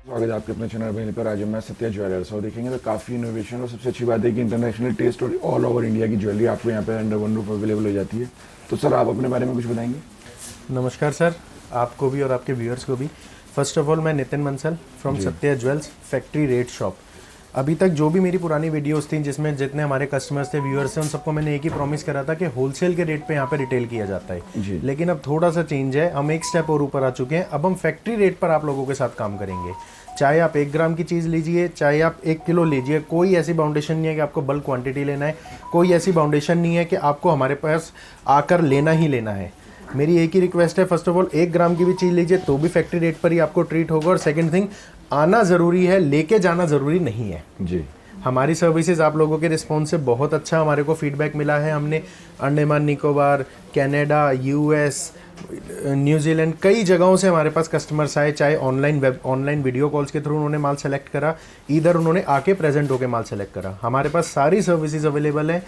स्वागत है आपके अपने चैनल वहीं पर। आज मैं सत्या ज्वेलर्स और देखेंगे तो काफ़ी इनोवेशन और सबसे अच्छी बात है कि इंटरनेशनल टेस्ट और ऑल ओवर इंडिया की ज्वेलरी आपको यहाँ पे अंडर वन रूफ अवेलेबल हो जाती है। तो सर आप अपने बारे में कुछ बताएंगे? नमस्कार सर, आपको भी और आपके व्यूअर्स को भी। फर्स्ट ऑफ ऑल मैं Nitin Bansal from Satya jewels factory rate shop. अभी तक जो भी मेरी पुरानी वीडियोस थी जिसमें जितने हमारे कस्टमर्स थे, व्यूअर्स थे, उन सबको मैंने एक ही प्रॉमिस करा था कि होलसेल के रेट पे यहाँ पे रिटेल किया जाता है। लेकिन अब थोड़ा सा चेंज है, हम एक स्टेप और ऊपर आ चुके हैं। अब हम फैक्ट्री रेट पर आप लोगों के साथ काम करेंगे। चाहे आप 1 ग्राम की चीज़ लीजिए, चाहे आप 1 किलो लीजिए, कोई ऐसी बाउंडेशन नहीं है कि आपको बल्क क्वांटिटी लेना है। कोई ऐसी बाउंडेशन नहीं है कि आपको हमारे पास आकर लेना ही लेना है। मेरी एक ही रिक्वेस्ट है, फर्स्ट ऑफ ऑल 1 ग्राम की भी चीज़ लीजिए तो भी फैक्ट्री रेट पर ही आपको ट्रीट होगा। और सेकंड थिंग, आना ज़रूरी है, लेके जाना ज़रूरी नहीं है जी। हमारी सर्विसेज आप लोगों के रिस्पॉन्स से बहुत अच्छा हमारे को फीडबैक मिला है। हमने Andaman Nicobar, Canada, US, New Zealand, कई जगहों से हमारे पास कस्टमर्स आए। चाहे ऑनलाइन वीडियो कॉल्स के थ्रू उन्होंने माल सेलेक्ट करा, इधर उन्होंने आके प्रेजेंट होकर माल सेलेक्ट करा। हमारे पास सारी सर्विसेज अवेलेबल है।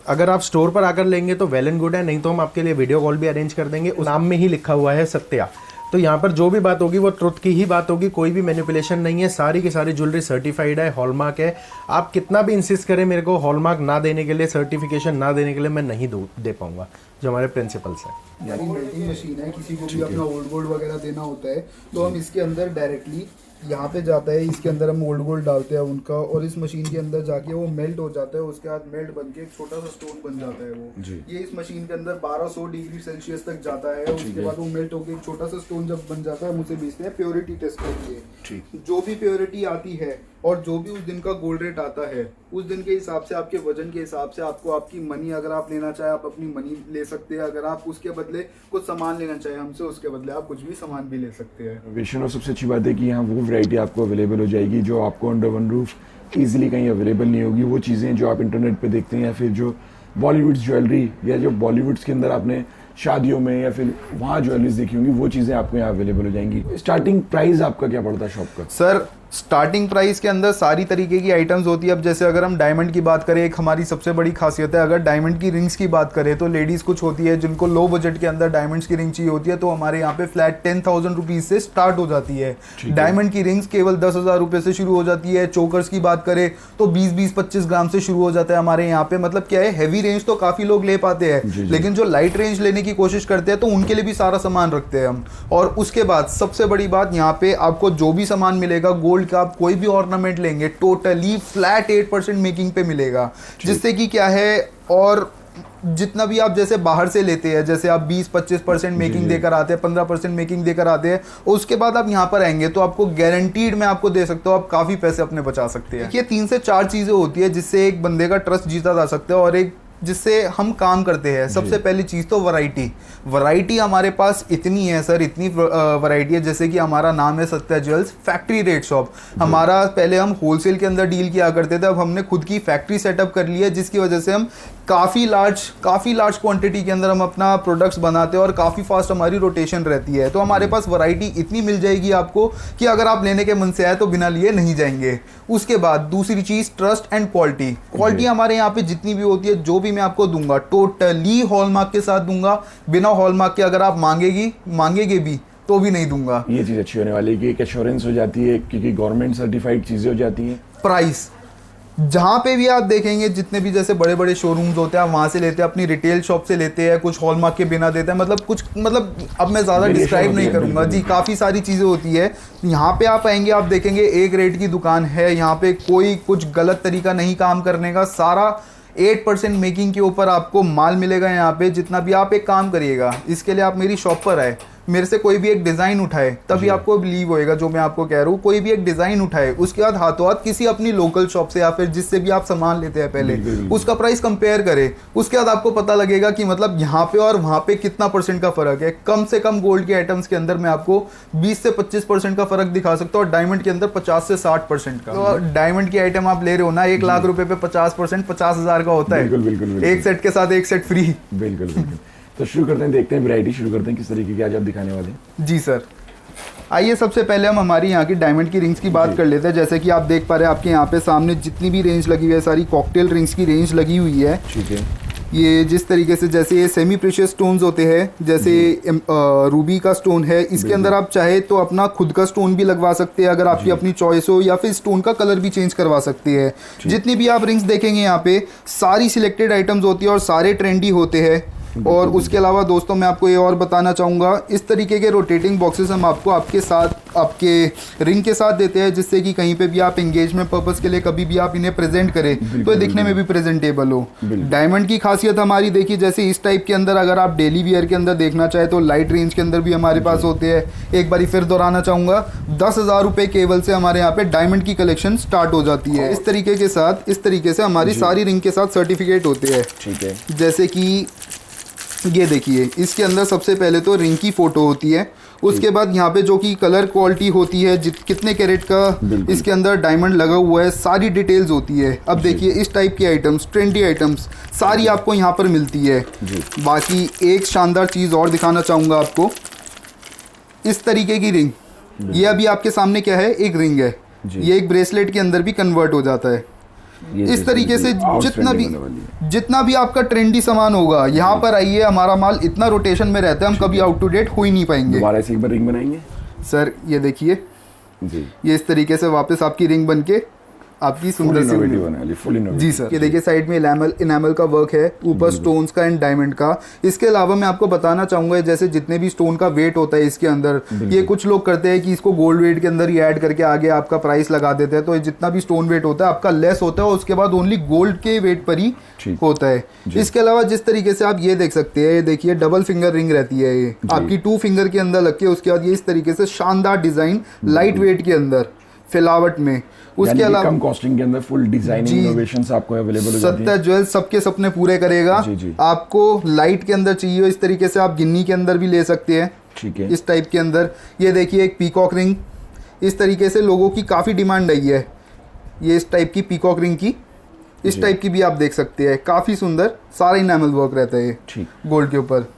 अगर आप स्टोर पर आकर लेंगे तो वेल एंड गुड है, नहीं तो हम आपके लिए वीडियो कॉल भी अरेंज कर देंगे। उस नाम में ही लिखा हुआ है सत्या। तो यहाँ पर जो भी बात होगी वो ट्रुथ की ही बात होगी, कोई भी मैनिपुलेशन नहीं है। सारी की सारी ज्वेलरी सर्टिफाइड है, हॉलमार्क है। आप कितना भी इंसिस्ट करें मेरे को हॉलमार्क ना देने के लिए, सर्टिफिकेशन ना देने के लिए, मैं नहीं दे पाऊंगा, जो हमारे प्रिंसिपल्स हैं। यानी मेल्टिंग मशीन है, किसी को भी अपना ओल्ड गोल्ड वगैरह देना होता है तो हम इसके अंदर डायरेक्टली यहाँ पे जाता है, इसके अंदर हम ओल्ड गोल्ड डालते हैं उनका, और इस मशीन के अंदर जाके वो मेल्ट हो जाता है। उसके बाद मेल्ट बन के एक छोटा सा स्टोन बन जाता है वो। ये इस मशीन के अंदर 1200 डिग्री सेल्सियस तक जाता है। उसके बाद वो मेल्ट होकर एक छोटा सा स्टोन जब बन जाता है, हम उसे बेचते हैं प्योरिटी टेस्ट के लिए। जो भी प्योरिटी आती है और जो भी उस दिन का गोल्ड रेट आता है, उस दिन के हिसाब से, आपके वजन के हिसाब से आपको आपकी मनी, अगर आप लेना चाहे आप अपनी मनी ले सकते हैं। अगर आप उसके बदले कुछ सामान लेना चाहे हमसे, उसके बदले आप कुछ भी सामान भी ले सकते हैं। इनोवेशन और सबसे अच्छी बात है कि यहाँ वो वैरायटी आपको अवेलेबल हो जाएगी जो आपको अंडर वन रूफ ईजिली कहीं अवेलेबल नहीं होगी। वो चीज़ें जो आप इंटरनेट पे देखते हैं या फिर जो बॉलीवुड ज्वेलरी या जो बॉलीवुड्स के अंदर आपने शादियों में या फिर वहाँ ज्वेलरीज देखी होंगी, वो चीज़ें आपको यहाँ अवेलेबल हो जाएंगी। स्टार्टिंग प्राइस आपका क्या पड़ता है शॉप का? सर स्टार्टिंग प्राइस के अंदर सारी तरीके की आइटम्स होती है। अब जैसे अगर हम डायमंड की बात करें, एक हमारी सबसे बड़ी खासियत है, अगर डायमंड की रिंग्स की बात करें तो लेडीज़ कुछ होती है जिनको लो बजट के अंदर डायमंड्स की रिंग चाहिए होती है, तो हमारे यहाँ पे फ्लैट 10,000 रुपीज़ से स्टार्ट हो जाती है। डायमंड की रिंग्स केवल 10,000 रुपये से शुरू हो जाती है। चोकर्स की बात करें तो 20-25 ग्राम से शुरू हो जाता है हमारे यहाँ पे। मतलब क्या है, हैवी रेंज तो काफ़ी लोग ले पाते हैं, लेकिन जो लाइट रेंज लेने की कोशिश करते हैं तो उनके लिए भी सारा सामान रखते हैं हम। और उसके बाद सबसे बड़ी बात, यहाँ पे आपको जो भी सामान मिलेगा गोल्ड का, आप कोई भी ऑर्नामेंट लेंगे टोटली फ्लैट 8% मेकिंग पे मिलेगा। जिससे कि क्या है, और जितना भी आप जैसे बाहर से लेते हैं, जैसे आप 20-25% मेकिंग देकर आते हैं, 15% मेकिंग देकर आते हैं, उसके बाद आप यहाँ पर आएंगे तो आपको गारंटीड मैं आपको दे सकता हूँ, आप काफ़ी पैसे अपने बचा सकते हैं। ये 3 से 4 चीज़ें होती है जिससे एक बंदे का ट्रस्ट जीता जा सकता है और एक जिससे हम काम करते हैं। सबसे पहली चीज़ तो वैरायटी हमारे पास इतनी है सर, इतनी वैरायटी है। जैसे कि हमारा नाम है Satya jewels factory rate shop. हमारा पहले हम होलसेल के अंदर डील किया करते थे, अब हमने खुद की फैक्ट्री सेटअप कर ली है, जिसकी वजह से हम काफ़ी लार्ज क्वांटिटी के अंदर हम अपना प्रोडक्ट्स बनाते हैं और काफ़ी फास्ट हमारी रोटेशन रहती है। तो हमारे पास वैरायटी इतनी मिल जाएगी आपको कि अगर आप लेने के मन से आए तो बिना लिए नहीं जाएंगे। उसके बाद दूसरी चीज़, ट्रस्ट एंड क्वालिटी हमारे यहाँ पे जितनी भी होती है, जो भी मैं आपको दूंगा टोटली हॉलमार्क के साथ दूंगा। बिना हॉलमार्क के अगर आप मांगेगे भी तो भी नहीं दूंगा। ये चीज़ अच्छी होने वाली है कि एक एश्योरेंस हो जाती है, क्योंकि गवर्नमेंट सर्टिफाइड चीज़ें हो जाती हैं। प्राइस जहाँ पे भी आप देखेंगे, जितने भी जैसे बड़े बड़े शोरूम्स होते हैं, वहाँ से लेते हैं, अपनी रिटेल शॉप से लेते हैं, कुछ हॉलमार्क के बिना देते हैं। मतलब अब मैं ज़्यादा डिस्क्राइब नहीं करूँगा जी, काफ़ी सारी चीज़ें होती है। यहाँ पे आप आएंगे, आप देखेंगे एक रेट की दुकान है। यहाँ पे कोई कुछ गलत तरीका नहीं काम करने का, सारा 8% मेकिंग के ऊपर आपको माल मिलेगा यहाँ पे। जितना भी आप एक काम करिएगा, इसके लिए आप मेरी शॉप पर आए, मेरे से कोई भी एक डिज़ाइन उठाए, तभी आपको बिलीव होएगा जो मैं आपको कह रहा हूँ। कोई भी एक डिज़ाइन उठाए, उसके बाद हाथों हाथ किसी अपनी लोकल शॉप से या फिर जिससे भी आप सामान लेते हैं पहले उसका प्राइस कंपेयर करें। उसके बाद आपको पता लगेगा कि मतलब यहाँ पे और वहाँ पे कितना % का फ़र्क है। कम से कम गोल्ड के आइटम्स के अंदर मैं आपको 20 से 25% का फ़र्क दिखा सकता हूँ, और डायमंड के अंदर 50 से 60% का। तो डायमंड की आइटम आप ले रहे हो ना, 1 लाख रुपए पे 50% 50,000 का होता है। एक सेट के साथ एक सेट फ्री। बिल्कुल। तो शुरू करते हैं, देखते हैं वैरायटी शुरू करते हैं किस तरीके की आज आप दिखाने वाले हैं। जी सर, आइए सबसे पहले हम हमारी यहाँ की डायमंड की रिंग्स की बात कर लेते हैं। जैसे कि आप देख पा रहे हैं, आपके यहाँ पे सामने जितनी भी रेंज लगी हुई है, सारी कॉकटेल रिंग्स की रेंज लगी हुई है। ठीक है। ये जिस तरीके से जैसे ये सेमी प्रेशियस स्टोन्स होते हैं, जैसे रूबी का स्टोन है, इसके अंदर आप चाहे तो अपना खुद का स्टोन भी लगवा सकते हैं अगर आपकी अपनी चॉइस हो, या फिर स्टोन का कलर भी चेंज करवा सकते हैं। जितनी भी आप रिंग्स देखेंगे यहाँ पे सारी सिलेक्टेड आइटम्स होती है और सारे ट्रेंडी होते हैं। और उसके अलावा दोस्तों मैं आपको ये और बताना चाहूँगा, इस तरीके के रोटेटिंग बॉक्सेस हम आपको आपके साथ आपके रिंग के साथ देते हैं, जिससे कि कहीं पे भी आप एंगेजमेंट पर्पस के लिए कभी भी आप इन्हें प्रेजेंट करें तो ये दिखने में भी प्रेजेंटेबल हो। डायमंड की खासियत हमारी देखिए, जैसे इस टाइप के अंदर अगर आप डेली वियर के अंदर देखना चाहे तो लाइट रेंज के अंदर भी हमारे पास होते हैं। एक बारी फिर दोहराना चाहूँगा, 10,000 रुपये केवल से हमारे यहाँ पे डायमंड की कलेक्शन स्टार्ट हो जाती है। इस तरीके के साथ, इस तरीके से हमारी सारी रिंग के साथ सर्टिफिकेट होते हैं। ठीक है, जैसे कि ये देखिए, इसके अंदर सबसे पहले तो रिंग की फोटो होती है, उसके बाद यहाँ पे जो कि कलर क्वालिटी होती है, कितने कैरेट का इसके अंदर डायमंड लगा हुआ है, सारी डिटेल्स होती है। अब देखिए इस टाइप की आइटम्स, ट्रेंडी आइटम्स सारी आपको यहाँ पर मिलती है। बाकी एक शानदार चीज़ और दिखाना चाहूँगा आपको, इस तरीके की रिंग, ये अभी आपके सामने क्या है, एक रिंग है, ये एक ब्रेसलेट के अंदर भी कन्वर्ट हो जाता है। इस तरीके से जितना भी आपका ट्रेंडी सामान होगा यहाँ पर आइए, हमारा माल इतना रोटेशन में रहता है, हम कभी आउट टू डेट हो ही नहीं पाएंगे। दोबारा से एक बार रिंग बनाएंगे सर, ये देखिए जी, ये इस तरीके से वापस आपकी रिंग बन के आपकी सुंदर सी जी सर। ये देखिए साइड में इनामल का वर्क है, ऊपर स्टोन्स का एंड डायमंड का। इसके अलावा मैं आपको बताना चाहूंगा, जैसे जितने भी स्टोन का वेट होता है इसके अंदर, ये कुछ लोग करते हैं कि इसको गोल्ड वेट के अंदर ही ऐड करके आगे आपका प्राइस लगा देते हैं, तो जितना भी स्टोन वेट होता है आपका लेस होता है, उसके बाद ओनली गोल्ड के वेट पर ही होता है। इसके अलावा जिस तरीके से आप ये देख सकते हैं, देखिए डबल फिंगर रिंग रहती है, ये आपकी 2 फिंगर के अंदर लग के, उसके बाद ये इस तरीके से शानदार डिजाइन लाइट वेट के अंदर फिलावट में। उसके अलावा कम कॉस्टिंग के अंदर फुल डिजाइनिंग इनोवेशंस आपको अवेलेबल हो जाती है। सत्या ज्वेल्स सबके सपने पूरे करेगा। आपको लाइट के अंदर चाहिए इस तरीके से आप गिन्नी के अंदर भी ले सकते हैं। ठीक है, इस टाइप के अंदर ये देखिए एक पीकॉक रिंग, इस तरीके से लोगों की काफ़ी डिमांड आई है, ये इस टाइप की पीकॉक रिंग की, इस टाइप की भी आप देख सकते हैं, काफ़ी सुंदर सारा इनामल वर्क रहता है ये गोल्ड के ऊपर।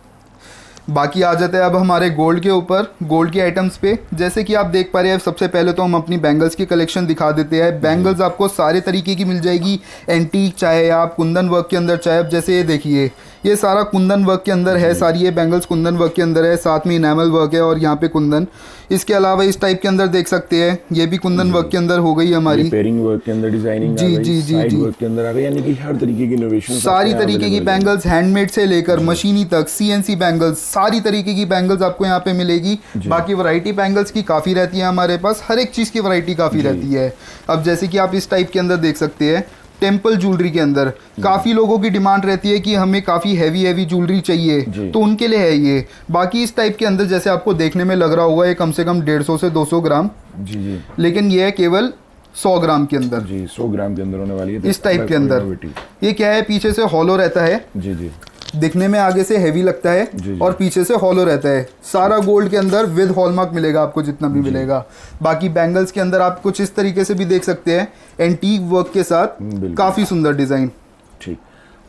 बाकी आ जाता है अब हमारे गोल्ड के ऊपर, गोल्ड के आइटम्स पे। जैसे कि आप देख पा रहे हैं, सबसे पहले तो हम अपनी बैंगल्स की कलेक्शन दिखा देते हैं। बैंगल्स आपको सारे तरीके की मिल जाएगी, एंटीक चाहे आप कुंदन वर्क के अंदर, चाहे आप जैसे ये देखिए ये सारा कुंदन वर्क के अंदर है, सारी ये बैंगल्स कुंदन वर्क के अंदर है, साथ में इनामल वर्क है और यहाँ पे कुंदन। इसके अलावा इस टाइप के अंदर देख सकते हैं, ये भी कुंदन वर्क के अंदर हो गई हमारी, पेयरिंग वर्क के अंदर डिजाइनिंग जी जी जी जी वर्क के अंदर आ गई, यानी कि हर तरीके की इनोवेशन, सारी तरीके की बैंगल्स हैंडमेड से लेकर मशीनी तक, CNC बैंगल्स, सारी तरीके की बैंगल्स आपको यहाँ पे मिलेगी। बाकी वैरायटी बैंगल्स की काफ़ी रहती है हमारे पास, हर एक चीज़ की वैरायटी काफ़ी रहती है। अब जैसे कि आप इस टाइप के अंदर देख सकते हैं, टेम्पल ज्वेलरी के अंदर काफ़ी लोगों की डिमांड रहती है कि हमें काफ़ी हैवी ज्वेलरी चाहिए, तो उनके लिए है ये। बाकी इस टाइप के अंदर जैसे आपको देखने में लग रहा होगा ये कम से कम 150 से 200 ग्राम, जी, लेकिन ये है केवल 100 ग्राम के अंदर, जी 100 ग्राम के अंदर होने वाली है। इस टाइप के अंदर ये क्या है, पीछे से हॉलो रहता है, जी, दिखने में आगे से हेवी लगता है और पीछे से हॉलो रहता है। सारा गोल्ड के अंदर विद हॉलमार्क मिलेगा आपको, जितना भी मिलेगा। बाकी बैंगल्स के अंदर आप कुछ इस तरीके से भी देख सकते हैं, एंटीक वर्क के साथ काफी सुंदर डिजाइन। ठीक,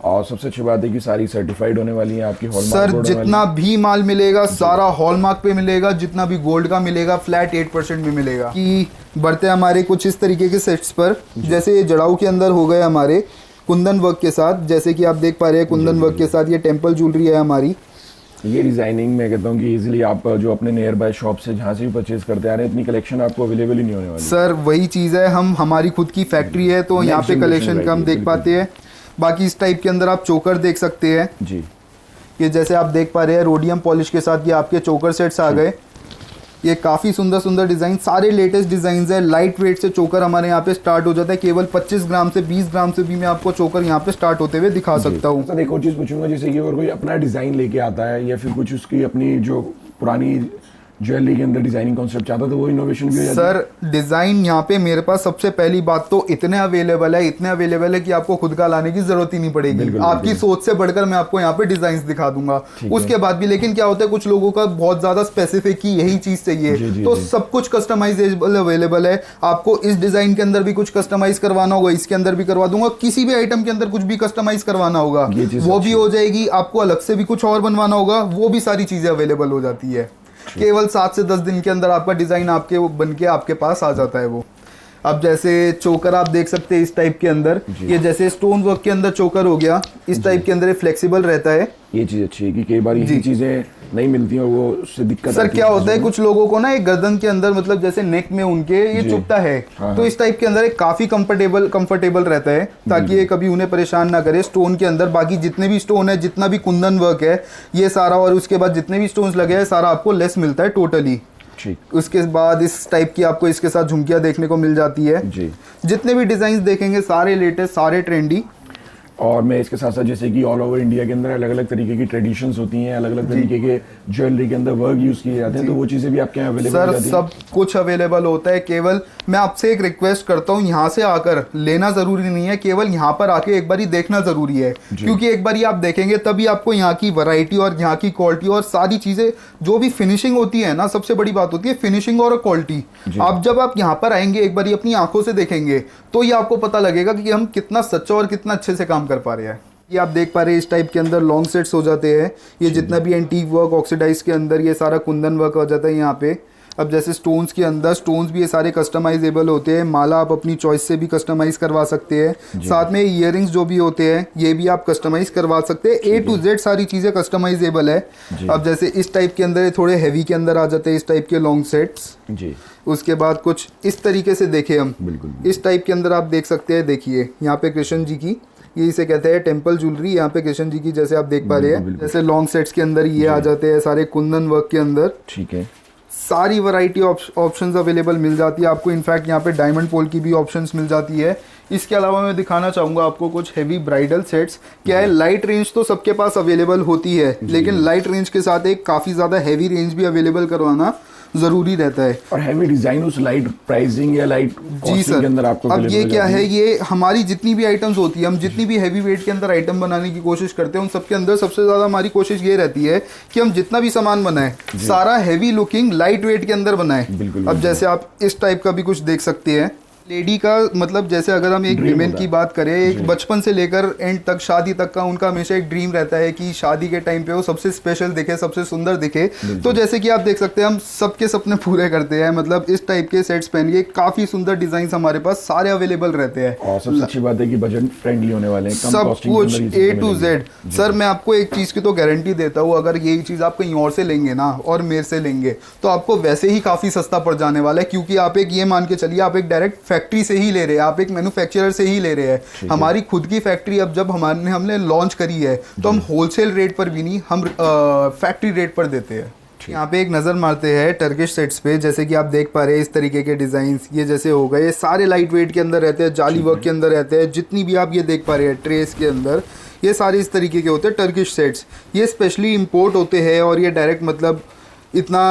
और सबसे अच्छी बात है कि सारी सर्टिफाइड होने वाली है आपकी हॉलमार्क। सर जितना भी माल मिलेगा सारा हॉलमार्क पे मिलेगा, जितना भी गोल्ड का मिलेगा फ्लैट 8% में मिलेगा। कि बढ़ते हमारे कुछ इस तरीके के सेट्स पर, जैसे ये जड़ाऊ के अंदर हो गए हमारे कुंदन वर्क के साथ, जैसे कि आप देख पा रहे हैं कुंदन वर्क के साथ ये टेम्पल ज्वेलरी है हमारी। ये डिजाइनिंग मैं कहता हूँ कि इजीली आप जो अपने नियर बाय शॉप से जहाँ से भी परचेज करते आ रहे हैं, इतनी कलेक्शन आपको अवेलेबल ही नहीं होने वाली। सर वही चीज़ है, हमारी खुद की फैक्ट्री है तो यहाँ पे कलेक्शन कम देख पाते हैं। बाकी इस टाइप के अंदर आप चोकर देख सकते हैं जी, ये जैसे आप देख पा रहे हैं रोडियम पॉलिश के साथ ये आपके चोकर सेट्स आ गए। ये काफ़ी सुंदर सुंदर डिज़ाइन, सारे लेटेस्ट डिज़ाइन है। लाइट वेट से चोकर हमारे यहाँ पे स्टार्ट हो जाता है, केवल 25 ग्राम से 20 ग्राम से भी मैं आपको चोकर यहाँ पे स्टार्ट होते हुए दिखा सकता हूँ। एक और चीज़ पूछूंगा, जैसे कि और कोई अपना डिज़ाइन लेके आता है या फिर कुछ उसकी अपनी जो पुरानी ज्वेलरी के अंदर डिजाइनिंग कॉन्सेप्ट चाहता तो वो इनोवेशन भी हो जाता है। सर डिज़ाइन यहाँ पे मेरे पास सबसे पहली बात तो इतने अवेलेबल है कि आपको खुद का लाने की जरूरत ही नहीं पड़ेगी। आपकी सोच से बढ़कर मैं आपको यहाँ पे डिजाइन दिखा दूंगा। उसके बाद भी लेकिन क्या होता है, कुछ लोगों का बहुत ज्यादा स्पेसिफिक ही यही चीज चाहिए, तो सब कुछ कस्टमाइजेबल अवेलेबल है। आपको इस डिजाइन के अंदर भी कुछ कस्टमाइज करवाना होगा, इसके अंदर भी करवा दूंगा। किसी भी आइटम के अंदर कुछ भी कस्टमाइज करवाना होगा वो भी हो जाएगी। आपको अलग से भी कुछ और बनवाना होगा वो भी सारी चीजें अवेलेबल हो जाती है। केवल 7 से 10 दिन के अंदर आपका डिजाइन आपके बन के आपके पास आ जाता है वो। अब जैसे चोकर आप देख सकते हैं इस टाइप के अंदर, ये जैसे स्टोन वर्क के अंदर चोकर हो गया, इस टाइप के अंदर ये फ्लेक्सिबल रहता है। ये चीज अच्छी है कि कई बार ये चीजें नहीं मिलती हैं और वो उससे दिक्कत सर क्या होता है कुछ लोगों को ना एक गर्दन के अंदर मतलब जैसे नेक में उनके ये चुभता है, तो इस टाइप के अंदर एक काफी कंफर्टेबल रहता है ताकि ये कभी उन्हें परेशान ना करे स्टोन के अंदर। बाकी जितने भी स्टोन है, जितना भी कुंदन वर्क है ये सारा, और उसके बाद जितने भी स्टोन्स लगे हैं सारा आपको लेस मिलता है टोटली। उसके बाद इस टाइप की आपको इसके साथ झुमकियां देखने को मिल जाती है जी। जितने भी डिजाइन देखेंगे सारे लेटेस्ट, सारे ट्रेंडी। और मैं इसके साथ साथ जैसे कि ऑल ओवर इंडिया के अंदर अलग अलग तरीके की ट्रेडिशंस होती हैं, अलग अलग तरीके के ज्वेलरी के अंदर वर्क यूज किए जाते हैं, तो वो चीजें भी आपके यहाँ अवेलेबल सर सब कुछ अवेलेबल होता है। केवल मैं आपसे एक रिक्वेस्ट करता हूँ, यहाँ से आकर लेना जरूरी नहीं है, केवल यहाँ पर आके एक बार ही देखना जरूरी है, क्योंकि एक बार ही आप देखेंगे तभी आपको यहाँ की वैरायटी और यहाँ की क्वालिटी और सारी चीजें जो भी फिनिशिंग होती है ना, सबसे बड़ी बात होती है फिनिशिंग और क्वालिटी। आप जब आप यहाँ पर आएंगे एक बार अपनी आंखों से देखेंगे तो ये आपको पता लगेगा कि हम कितना सच्चा और कितना अच्छे से काम कर पा रहे हैं। ये आप देख पा रहे हैं इस टाइप के अंदर लॉन्ग सेट्स हो जाते हैं। ये जितना भी एंटीक वर्क ऑक्सीडाइज के अंदर ये सारा कुंदन वर्क हो जाता है यहाँ पे। अब जैसे स्टोन्स के अंदर स्टोन्स भी ये सारे कस्टमाइजेबल होते हैं, माला आप अपनी चॉइस से भी कस्टमाइज करवा सकते हैं। साथ में इयररिंग्स जो भी होते हैं ये भी आप कस्टमाइज करवा सकते हैं। A to Z सारी चीजें कस्टमाइजेबल है। अब जैसे इस टाइप के अंदर थोड़े हैवी के अंदर आ जाते हैं इस टाइप के लॉन्ग सेट्स जी। उसके बाद कुछ इस तरीके से देखे हम बिल्कुल इस टाइप के अंदर आप देख सकते हैं। देखिए यहाँ पे कृष्ण जी की, ये इसे कहते हैं टेम्पल ज्वेलरी, यहाँ पे कृष्ण जी की जैसे आप देख पा रहे हैं। जैसे लॉन्ग सेट्स के अंदर ये आ जाते हैं सारे कुंदन वर्क के अंदर। ठीक है, सारी वैरायटी ऑप्शंस अवेलेबल मिल जाती है आपको। इनफैक्ट यहाँ पे डायमंड पोल की भी ऑप्शंस मिल जाती है। इसके अलावा मैं दिखाना चाहूँगा आपको कुछ हेवी ब्राइडल सेट्स। क्या है, लाइट रेंज तो सबके पास अवेलेबल होती है, लेकिन लाइट रेंज के साथ एक काफ़ी ज़्यादा हैवी रेंज भी अवेलेबल करवाना जरूरी रहता है। और हैवी डिजाइन उस लाइट प्राइसिंग या लाइट कॉस्टिंग के अंदर आपको अब ये क्या है, ये हमारी जितनी भी आइटम्स होती है, हम जितनी भी हैवी वेट के अंदर आइटम बनाने की कोशिश करते हैं, उन सबके अंदर सबसे ज्यादा हमारी कोशिश ये रहती है कि हम जितना भी सामान बनाएं सारा हैवी लुकिंग लाइट वेट के अंदर बनाएं। अब जैसे आप इस टाइप का भी कुछ देख सकते हैं। लेडी का मतलब जैसे अगर हम एक विमेन की बात करें, एक बचपन से लेकर एंड तक शादी तक का उनका हमेशा एक ड्रीम रहता है कि शादी के टाइम पे वो सबसे स्पेशल दिखे, सबसे सुंदर दिखे। तो जैसे कि आप देख सकते हैं हम सबके सपने पूरे करते हैं। मतलब इस टाइप के सेट्स पहन के काफी सुंदर डिजाइन हमारे पास सारे अवेलेबल रहते हैं। और सबसे अच्छी बात है कि बजट फ्रेंडली होने वाले हैं, सब कुछ A to Z। सर मैं आपको एक चीज की तो गारंटी देता हूँ, अगर यही चीज आप कहीं और से लेंगे ना और मेरे से लेंगे तो आपको वैसे ही काफी सस्ता पड़ जाने वाला है, क्योंकि आप एक ये मान के चलिए आप एक डायरेक्ट फैक्ट्री से ही ले रहे हैं, आप एक मैन्युफैक्चरर से ही ले रहे हैं। हमारी खुद की फैक्ट्री अब जब हमने लॉन्च करी है तो हम होलसेल रेट पर भी नहीं, हम फैक्ट्री रेट पर देते हैं। यहाँ पे एक नज़र मारते हैं टर्किश सेट्स पे। जैसे कि आप देख पा रहे हैं इस तरीके के डिज़ाइंस, ये जैसे हो गए, ये सारे लाइट वेट के अंदर रहते हैं, जाली वर्क के अंदर रहते हैं। जितनी भी आप ये देख पा रहे हैं ट्रेस के अंदर, ये सारे इस तरीके के होते हैं टर्किश सेट्स। ये स्पेशली इम्पोर्ट होते हैं और ये डायरेक्ट मतलब इतना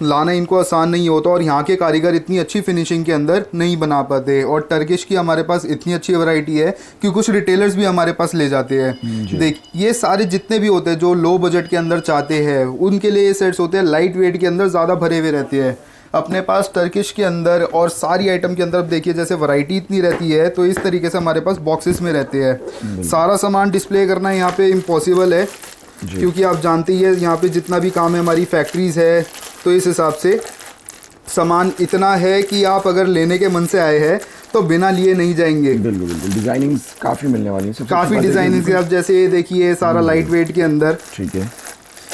लाना इनको आसान नहीं होता, और यहाँ के कारीगर इतनी अच्छी फिनिशिंग के अंदर नहीं बना पाते। और टर्किश की हमारे पास इतनी अच्छी वैरायटी है कि कुछ रिटेलर्स भी हमारे पास ले जाते हैं। देख ये सारे जितने भी होते हैं जो लो बजट के अंदर चाहते हैं, उनके लिए ये सेट्स होते हैं लाइट वेट के अंदर, ज़्यादा भरे हुए रहते हैं। अपने पास टर्किश के अंदर और सारी आइटम के अंदर देखिए जैसे वैरायटी इतनी रहती है, तो इस तरीके से हमारे पास बॉक्सेस में रहते हैं। सारा सामान डिस्प्ले करना यहाँ पे इम्पॉसिबल है, क्योंकि आप जानते ही है यहाँ पे जितना भी काम है हमारी फैक्ट्रीज है, तो इस हिसाब से सामान इतना है कि आप अगर लेने के मन से आए हैं तो बिना लिए नहीं जाएंगे। बिल्कुल बिल्कुल, डिजाइनिंग्स काफ़ी मिलने वाली है, काफ़ी डिजाइनिंग्स है। अब जैसे ये देखिए सारा लाइट वेट के अंदर, ठीक है,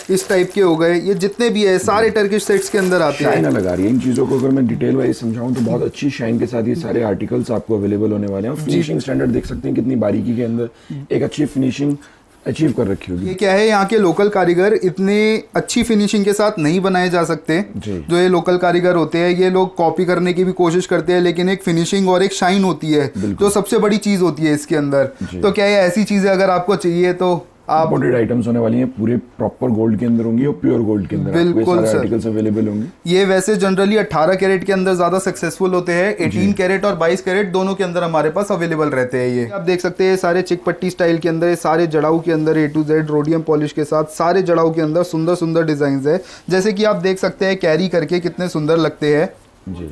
इस टाइप के हो गए। ये जितने भी है सारे टर्किश सेट्स के अंदर आते हैं। शाइन लगा रही है इन चीज़ों को। अगर मैं डिटेल वाइज समझाऊं तो बहुत अच्छी शाइन के साथ ये सारे आर्टिकल्स आपको अवेलेबल होने वाले हैं। और फिनिशिंग स्टैंडर्ड देख सकते हैं कितनी बारीकी के अंदर एक अच्छी फिनिशिंग अचीव कर रखी होगी। ये क्या है, यहाँ के लोकल कारीगर इतने अच्छी फिनिशिंग के साथ नहीं बनाए जा सकते। जो ये लोकल कारीगर होते हैं ये लोग कॉपी करने की भी कोशिश करते हैं, लेकिन एक फिनिशिंग और एक शाइन होती है जो सबसे बड़ी चीज होती है इसके अंदर। तो क्या है, ऐसी चीजें अगर आपको चाहिए तो आप इंपोर्टेड आइटम्स होने वाली हैं, पूरे प्रॉपर गोल्ड के अंदर होंगी और प्योर गोल्ड के अंदर बिल्कुल सारे आर्टिकल्स अवेलेबल होंगे। ये वैसे जनरली 18 कैरेट के अंदर ज्यादा सक्सेसफुल होते हैं, 18 कैरेट और 22 कैरेट दोनों के अंदर हमारे पास अवेलेबल रहते हैं। ये आप देख सकते हैं सारे चिक पट्टी स्टाइल के अंदर, सारे जड़ाऊ के अंदर A to Z rhodium polish के साथ सारे जड़ाऊ के अंदर सुंदर सुंदर डिजाइन है। जैसे कि आप देख सकते हैं कैरी करके कितने सुंदर लगते हैं जी।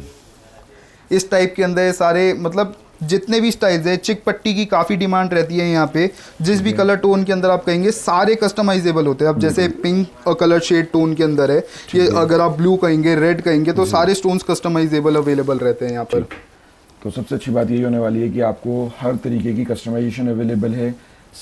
इस टाइप के अंदर सारे मतलब जितने भी स्टाइल्स है, चिक पट्टी की काफ़ी डिमांड रहती है यहाँ पे। जिस भी कलर टोन के अंदर आप कहेंगे सारे कस्टमाइजेबल होते हैं। अब जैसे पिंक और कलर शेड टोन के अंदर है ये, अगर आप ब्लू कहेंगे, रेड कहेंगे, तो सारे स्टोन्स कस्टमाइजेबल अवेलेबल रहते हैं यहाँ पर। तो सबसे अच्छी बात यही होने वाली है कि आपको हर तरीके की कस्टमाइजेशन अवेलेबल है,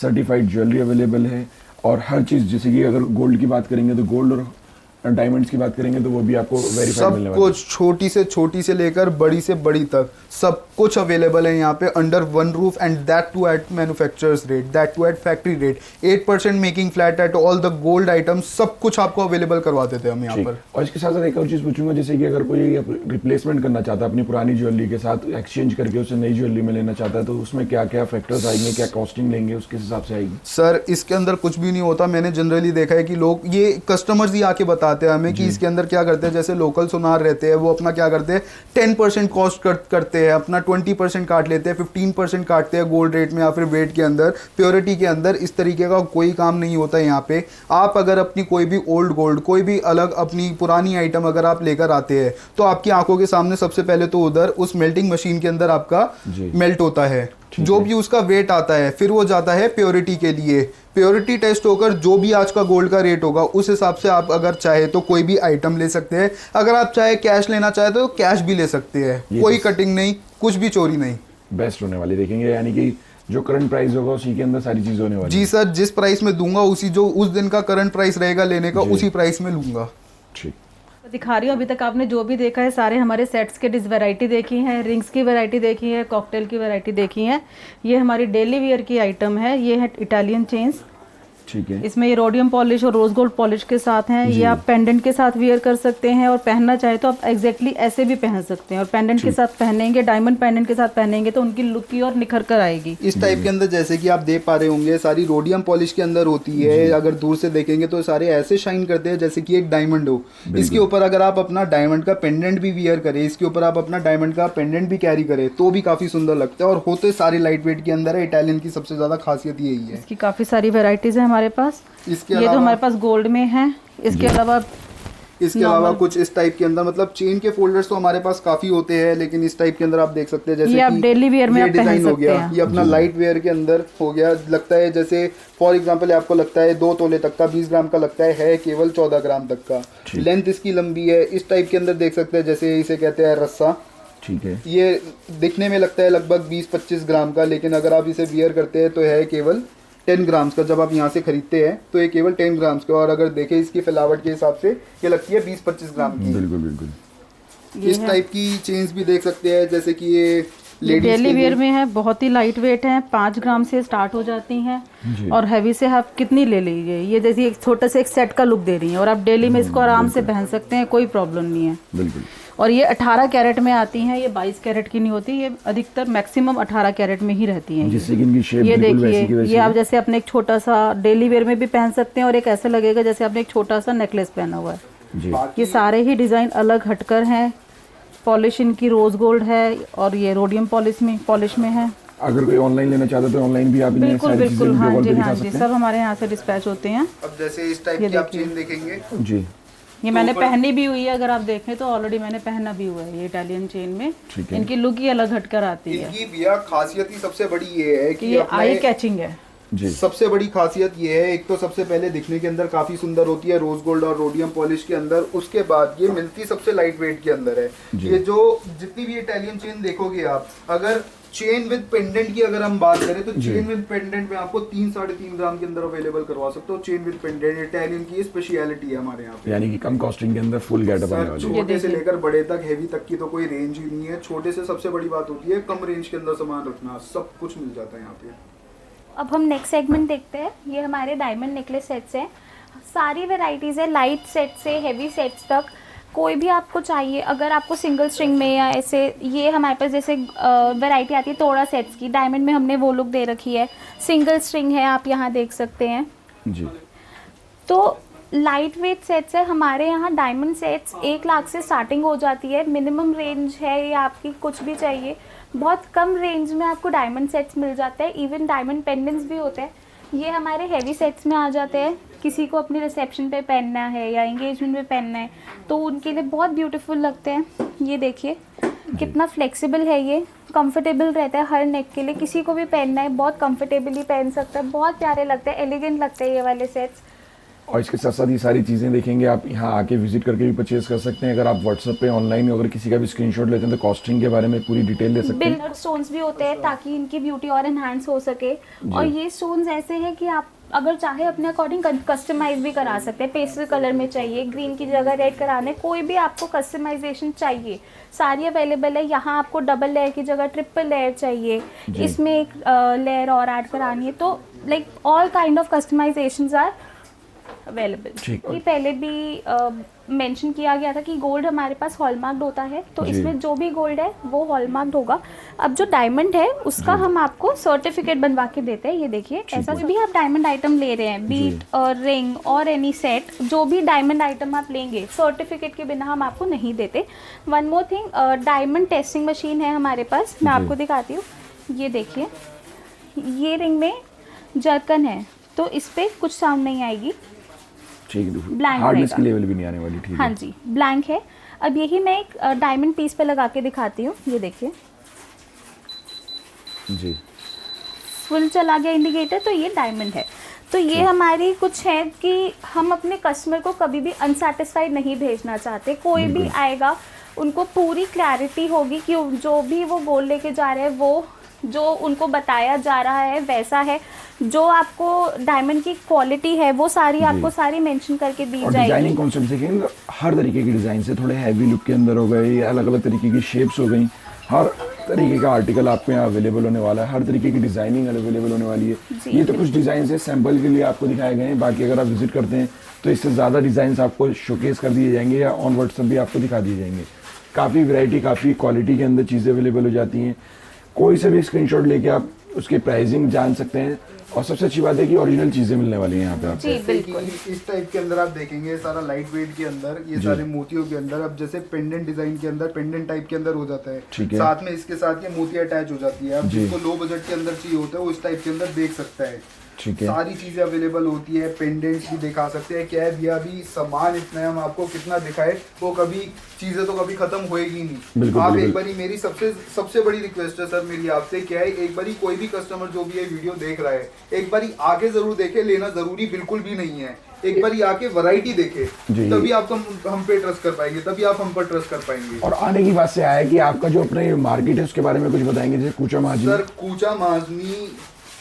सर्टिफाइड ज्वेलरी अवेलेबल है, और हर चीज़, जैसे कि अगर गोल्ड की बात करेंगे तो गोल्ड और डायमंड्स की बात करेंगे तो वो भी आपको वेरीफाइड मिलने सब वाला है। कुछ छोटी से लेकर बड़ी से बड़ी तक सब कुछ अवेलेबल है यहाँ पे under one roof, and that too at manufacturers rate, that too at factory rate, 8% making flat at all the gold items, सब कुछ आपको अवेलेबल करवा देते हैं हम यहाँ ठीक। पर। और इसके साथ साथ एक और चीज़ पूछूंगा, जैसे कि अगर कोई रिप्लेसमेंट करना चाहता है अपनी पुरानी ज्वेलरी के साथ, एक्सचेंज करके उसे नई ज्वेलरी में लेना चाहता है, तो उसमें क्या क्या फैक्टर्स आएंगे, क्या कॉस्टिंग लेंगे, उसके हिसाब से आएगी? सर इसके अंदर कुछ भी नहीं होता। मैंने जनरली देखा है कि लोग, ये कस्टमर्स ही आके बताते हैं हमें कि इसके अंदर क्या करते हैं, जैसे लोकल सुनार रहते हैं वो अपना क्या करते हैं 10% कॉस्ट करते हैं, अपना 20% काट लेते हैं, 15% काटते हैं गोल्ड रेट में या फिर वेट के अंदर, प्योरिटी के अंदर। इस तरीके का कोई काम नहीं होता है यहाँ पे। आप अगर अपनी कोई भी ओल्ड गोल्ड, कोई भी अलग अपनी पुरानी आइटम अगर आप लेकर आते हैं तो आपकी आंखों के सामने सबसे पहले तो उधर उस मेल्टिंग मशीन के अंदर आपका मेल्ट होता है, जो भी उसका वेट आता है, फिर वो जाता है प्योरिटी के लिए। प्योरिटी टेस्ट होकर जो भी आज का गोल्ड का रेट होगा उस हिसाब से आप अगर चाहे तो कोई भी आइटम ले सकते हैं। अगर आप चाहे कैश लेना चाहे तो कैश भी ले सकते हैं, कोई कटिंग नहीं, कुछ भी चोरी नहीं। बेस्ट होने वाली देखेंगे, यानी कि जो करंट प्राइस होगा उसी के अंदर सारी चीज़ होने वाली जी सर, जिस प्राइस में दूंगा उसी, जो उस दिन का करंट प्राइस रहेगा लेने का, उसी प्राइस में लूंगा। ठीक। दिखा रही हूँ। अभी तक आपने जो भी देखा है सारे हमारे सेट्स के डिस वैरायटी देखी है, रिंग्स की वैरायटी देखी है, कॉकटेल की वैरायटी देखी है। ये हमारी डेली वियर की आइटम है। ये है इटालियन चेन्स, ठीक है। इसमें ये रोडियम पॉलिश और रोज गोल्ड पॉलिश के साथ हैं। ये आप पेंडेंट के साथ वियर कर सकते हैं, और पहनना चाहे तो आप एग्जैक्टली ऐसे भी पहन सकते हैं, और पेंडेंट के साथ पहनेंगे, डायमंड पेंडेंट के साथ पहनेंगे तो उनकी लुक की और निखर कर आएगी। इस टाइप के अंदर जैसे कि आप देख पा रहे होंगे सारी रोडियम पॉलिश के अंदर होती है। अगर दूर से देखेंगे तो सारे ऐसे शाइन करते हैं जैसे कि एक डायमंड हो। इसके ऊपर अगर आप अपना डायमंड का पेंडेंट भी वियर करें, इसके ऊपर आप अपना डायमंड का पेंडेंट भी कैरी करें तो भी काफी सुंदर लगता है, और होते सारे लाइट वेट के अंदर है। इटालियन की सबसे ज्यादा खासियत यही है। इसकी काफी सारी वेराइटीज है हमारे पास। इसके ये तो हमारे पास गोल्ड में है। इसके अलावा कुछ इस टाइप के अंदर, मतलब चेन के फोल्डर्स तो हमारे पास काफी होते हैं, लेकिन इस टाइप के अंदर आप देख सकते हैं जैसे ये आप डेली वियर में आप पहन डिजाइन हो सकते गया, हैं। ये अपना लाइट वेयर के अंदर हो गया। लगता है जैसे फॉर एग्जांपल आपको लगता है 2 तोले तक का, 20 ग्राम का लगता है केवल 14 ग्राम तक का। लेंथ इसकी लंबी है। इस टाइप के अंदर देख सकते हैं, जैसे इसे कहते हैं रस्सा। ठीक है। ये दिखने में लगता है लगभग 20-25 ग्राम का, लेकिन अगर आप इसे वियर करते हैं तो है केवल 10 ग्राम्स का। जब आप यहाँ से खरीदते हैं तो ये केवल 10 ग्राम्स का, और अगर देखें इसकी फैलावट के हिसाब से ये लगती है 20-25 ग्राम की। बिल्कुल बिल्कुल। इस टाइप की चेन्स भी देख सकते हैं, जैसे कि ये डेली वियर में है, बहुत ही लाइट वेट है, 5 ग्राम से स्टार्ट हो जाती हैं, और हैवी से आप कितनी ले लीजिए। ये जैसे एक छोटे से एक सेट का लुक दे रही हैं, और आप डेली में इसको आराम से पहन सकते हैं, कोई प्रॉब्लम नहीं है। बिल्कुल। और ये 18 कैरेट में आती हैं, ये 22 कैरेट की नहीं होती, ये अधिकतर मैक्सिमम 18 कैरेट में ही रहती हैं। जिससे कि इनकी शेप ये बिल्कुल वैसी की देखिए, वैसी ये है। आप जैसे अपने एक छोटा सा डेली वेयर में भी पहन सकते हैं, और एक ऐसे लगेगा जैसे आपने एक छोटा सा नेकलेस पहना हुआ है। जी। ये सारे ही डिजाइन अलग हटकर हैं। पॉलिश इनकी रोज गोल्ड है, और ये रोडियम पॉलिश में है। अगर कोई ऑनलाइन लेना चाहता है तो ऑनलाइन भी आप इन्हें बिल्कुल सारी चीजें बिल्कुल, हाँ वीडियो कॉल जी पे दिखा हाँ जी, सकते हैं। सब हमारे यहाँ से डिस्पैच होते हैं। अब जैसे इस टाइप ये की आप देखिए। चेन देखेंगे, जी। ये मैंने पहनी भी हुई है, अगर आप देखें तो ऑलरेडी मैंने पहना भी हुआ है ये इटालियन चेन में। ठीक है। इनकी लुक ही अलग हटकर आती है, इनकी भैया खासियत ही सबसे बड़ी ये है कि कि ये अपना आई कैचिंग है। जी। सबसे बड़ी खासियत ये है, एक तो सबसे पहले दिखने के अंदर काफी सुंदर होती है रोज गोल्ड और रोडियम पॉलिश के अंदर। उसके बाद ये मिलती सबसे लाइट वेट के अंदर है। ये जो जितनी भी इटालियन चेन देखोगे आप, अगर चेन विद पेंडेंट की अगर हम बात करें तो चेन विद पेंडेंट में आपको 3-3.5 ग्राम के अंदर अवेलेबल करवा सकते हो। चेन विद पेंडेंट इटालियन की स्पेशलिटी है हमारे यहाँ पे। यानी कि कम कॉस्टिंग के अंदर फुल गेटअप आने वाली है। छोटे से लेकर बड़े तक, हेवी तक की तो कोई रेंज ही नहीं है। छोटे से सबसे बड़ी बात होती है कम रेंज के अंदर सामान रखना, सब कुछ मिल जाता है यहाँ पे। अब हम नेक्स्ट सेगमेंट देखते हैं। ये हमारे डायमंड नेकलेस सेट्स हैं। सारी वैरायटीज़ है, लाइट सेट से हेवी सेट्स तक, कोई भी आपको चाहिए। अगर आपको सिंगल स्ट्रिंग में या ऐसे, ये हमारे पास जैसे वैरायटी आती है तोड़ा सेट्स की, डायमंड में हमने वो लुक दे रखी है। सिंगल स्ट्रिंग है, आप यहाँ देख सकते हैं। जी। तो लाइट वेट सेट्स है हमारे यहाँ। डायमंड सेट्स 1 लाख से स्टार्टिंग हो जाती है। मिनिमम रेंज है ये आपकी, कुछ भी चाहिए बहुत कम रेंज में आपको डायमंड सेट्स मिल जाते हैं। इवन डायमंड पेंडेंट्स भी होते हैं। ये हमारे हेवी सेट्स में आ जाते हैं। किसी को अपने रिसेप्शन पे पहनना है या एंगेजमेंट में पहनना है तो उनके लिए बहुत ब्यूटीफुल लगते हैं। ये देखिए कितना फ्लेक्सिबल है, ये कंफर्टेबल रहता है हर नेक के लिए। किसी को भी पहनना है बहुत कंफर्टेबली पहन सकता है, बहुत प्यारे लगते हैं, एलिगेंट लगते हैं ये वाले सेट्स। और इसके साथ साथ ये सारी चीज़ें देखेंगे, आप यहाँ आके विजिट करके भी परचेज कर सकते हैं। अगर आप व्हाट्सएप पे ऑनलाइन अगर किसी का भी स्क्रीनशॉट लेते हैं तो कॉस्टिंग के बारे में पूरी डिटेल ले सकते हैं। बिल्कुल स्टोन्स भी होते हैं ताकि इनकी ब्यूटी और एनहांस हो सके। और ये स्टोन्स ऐसे हैं कि आप अगर चाहे अपने अकॉर्डिंग कस्टमाइज भी करा सकते हैं। पेस्टल कलर में चाहिए, ग्रीन की जगह रेड कराने, कोई भी आपको कस्टमाइजेशन चाहिए, सारी अवेलेबल है। यहाँ आपको डबल लेयर की जगह ट्रिपल लेयर चाहिए, इसमें एक लेयर और ऐड करानी है, तो like all kind of customizations are available. ये पहले भी मेंशन किया गया था कि गोल्ड हमारे पास हॉलमार्क्ड होता है, तो इसमें जो भी गोल्ड है वो हॉलमार्क्ड होगा। अब जो डायमंड है उसका हम आपको सर्टिफिकेट बनवा के देते हैं। ये देखिए, ऐसा भी आप डायमंड आइटम ले रहे हैं, बीट और रिंग और एनी सेट, जो भी डायमंड आइटम आप लेंगे सर्टिफिकेट के बिना हम आपको नहीं देते। One more thing, diamond testing machine है हमारे पास, मैं आपको दिखाती हूँ। ये देखिए, ये रिंग में जर्कन है तो इस पर कुछ साउंड नहीं आएगी, ठीक है, ब्लैंक हार्डनेस की लेवल भी नहीं आने वाली। ठीक हाँ है जी, ब्लैंक है। अब यही मैं एक डायमंड पीस पे लगा के दिखाती हूँ। ये देखिए, जी, फुल चला गया इंडिकेटर, तो ये डायमंड है। तो ये हमारी कुछ है कि हम अपने कस्टमर को कभी भी अनसेटिस्फाइड नहीं भेजना चाहते। कोई भी आएगा उनको पूरी क्लैरिटी होगी कि जो भी वो गोल्ड लेके जा रहे हैं वो जो उनको बताया जा रहा है वैसा है। जो आपको डायमंड की क्वालिटी है वो सारी आपको सारी मेंशन करके दी और जाएगी। डिजाइनिंग कॉन्सेप्ट देखेंगे, हर तरीके की डिजाइन से थोड़े हैवी लुक के अंदर हो गए, अलग अलग तरीके की शेप्स हो गई, हर तरीके का आर्टिकल आपको यहाँ अवेलेबल होने वाला है, हर तरीके की डिजाइनिंग अवेलेबल होने वाली है। ये तो कुछ डिजाइन है सैंपल के लिए आपको दिखाए गए हैं, बाकी अगर आप विजिट करते हैं तो इससे ज़्यादा डिजाइन आपको शोकेस कर दिए जाएंगे या ऑन व्हाट्सएप भी आपको दिखा दिए जाएंगे। काफ़ी वैरायटी, काफ़ी क्वालिटी के अंदर चीज़ें अवेलेबल हो जाती हैं। कोई से भी स्क्रीनशॉट लेके आप उसके प्राइसिंग जान सकते हैं, और सबसे अच्छी बात है कि ओरिजिनल चीजें मिलने वाली हैं यहाँ पे आपको। जी बिल्कुल। इस टाइप के अंदर आप देखेंगे सारा लाइट वेट के अंदर, ये सारे मोतियों के अंदर, अब जैसे पेंडेंट डिजाइन के अंदर पेंडेंट टाइप के अंदर हो जाता है, ठीक है। साथ में इसके साथ ये मोती अटैच हो जाती है। अब जिसको लो बजट के अंदर चाहिए होता है वो इस टाइप के अंदर देख सकता है। ठीक है, सारी चीजें अवेलेबल होती है, पेंडेंट्स भी दिखा सकते हैं। क्या है भैया, अभी सामान इतना है, हम आपको कितना दिखाए वो कभी चीजें तो कभी खत्म होएगी नहीं। बिल्कुल, आप बिल्कुल। एक बारी, मेरी सबसे बड़ी रिक्वेस्ट है सर मेरी आपसे, क्या है, एक बारी कोई भी कस्टमर जो भी ये वीडियो देख रहा है एक बारी आके जरूर देखे, लेना जरूरी बिल्कुल भी नहीं है। एक बारी आके वैरायटी देखे, तभी आप हम पे ट्रस्ट कर पाएंगे, तभी आप हम पर ट्रस्ट कर पाएंगे। और आने की बात से आया कि आपका जो अपने मार्केट है उसके बारे में कुछ बताएंगे, जैसे कूचा माजनी। सर कूचा माजनी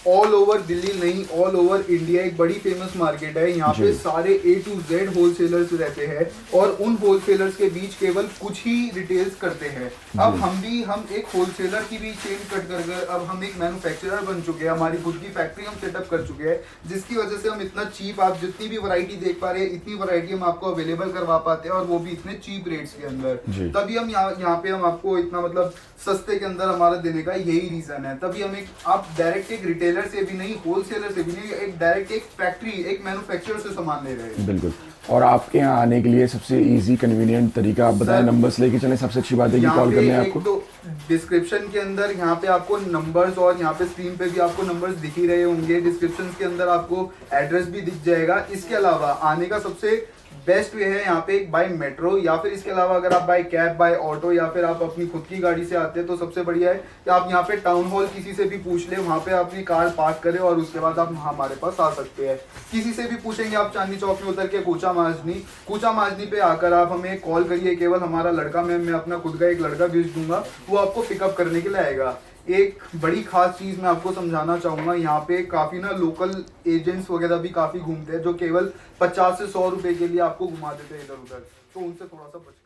ऑल ओवर दिल्ली नहीं, ऑल ओवर इंडिया एक बड़ी फेमस मार्केट है। यहाँ पे सारे A to Z होलसेलर्स रहते हैं और उन होलसेलर्स के बीच केवल कुछ ही रिटेल्स करते हैं। अब हम एक होलसेलर की भी चेन कट कर अब हम एक मैन्युफैक्चरर बन चुके हैं। हमारी खुद की फैक्ट्री हम सेटअप कर चुके हैं, जिसकी वजह से हम इतना चीप, आप जितनी भी वैरायटी देख पा रहे हैं इतनी वैरायटी हम आपको अवेलेबल करवा पाते हैं, और वो भी इतने चीप रेट्स के अंदर। तभी हम यहाँ पे हम आपको इतना मतलब सस्ते के अंदर हमारा देने का यही रीजन है। तभी हम आप डायरेक्ट एक रिटेलर से भी नहीं, होलसेलर से भी नहीं, एक डायरेक्ट एक फैक्ट्री, एक मैन्युफैक्चरर से सामान ले रहे हैं। बिल्कुल। और आपके यहाँ आने के लिए सबसे इजी कन्वीनियंट तरीका आप बताएं, नंबर्स लेके चलें। सबसे अच्छी बात है कि कॉल करने आपको, तो डिस्क्रिप्शन के अंदर यहाँ पे आपको नंबर्स, और यहाँ पे स्क्रीन पे भी आपको नंबर्स दिख ही रहे होंगे, डिस्क्रिप्शन के अंदर आपको एड्रेस भी दिख जाएगा। इसके अलावा आने का सबसे बेस्ट वे है यहाँ पे बाय मेट्रो, या फिर इसके अलावा अगर आप बाय कैब, बाय ऑटो, या फिर आप अपनी खुद की गाड़ी से आते हैं तो सबसे बढ़िया है कि आप यहाँ पे टाउन हॉल किसी से भी पूछ ले, वहाँ पे अपनी कार पार्क करें और उसके बाद आप हमारे पास आ सकते हैं। किसी से भी पूछेंगे आप चांदनी चौक में उतर के कूचा माजनी पे आकर आप हमें कॉल करिए, केवल हमारा लड़का, मैं अपना खुद का एक लड़का भेज दूंगा, वो आपको पिकअप करने के लिए आएगा। एक बड़ी खास चीज मैं आपको समझाना चाहूंगा, यहाँ पे काफी ना लोकल एजेंट्स वगैरह भी काफी घूमते हैं जो केवल 50 से 100 रुपए के लिए आपको घुमा देते हैं इधर उधर, तो उनसे थोड़ा सा बच